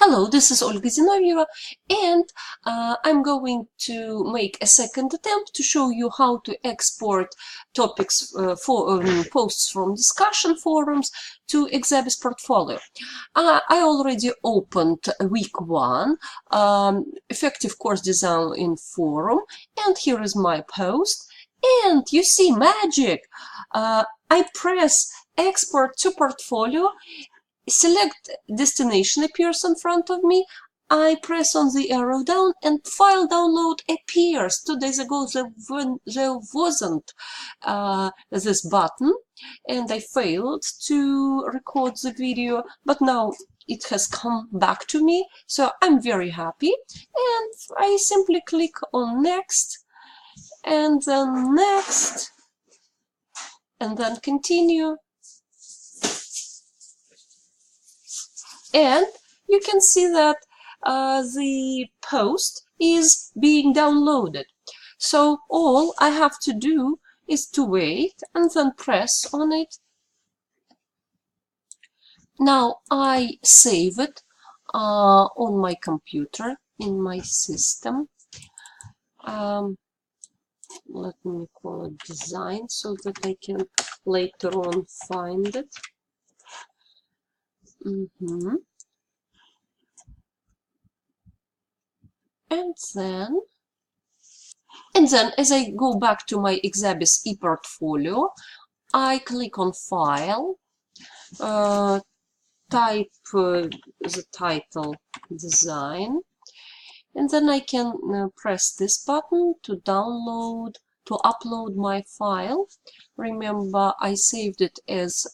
Hello, this is Olga Zinovieva, and I'm going to make a second attempt to show you how to export topics for posts from discussion forums to exabis portfolio. I already opened week 1, effective course design in forum, and here is my post. And you see magic. I press export to portfolio. Select destination appears in front of me. I press on the arrow down and file download appears. 2 days ago there wasn't this button and I failed to record the video, but now it has come back to me, so I'm very happy. And I simply click on next and then next and then continue. And you can see that the post is being downloaded. So all I have to do is to wait and then press on it. Now I save it on my computer in my system. Let me call it design so that I can later on find it. And then as I go back to my exabis e-portfolio, I click on File, type the title Design, and then I can press this button to download, to upload my file. Remember, I saved it as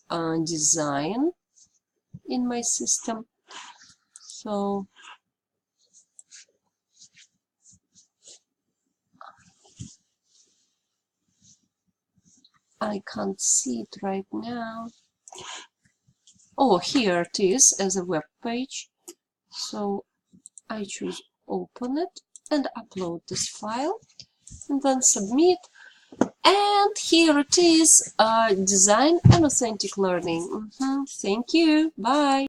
design in my system. So I can't see it right now. Oh, here it is as a web page. So I choose open it and upload this file and then submit. And here it is, design and authentic learning. Thank you. Bye.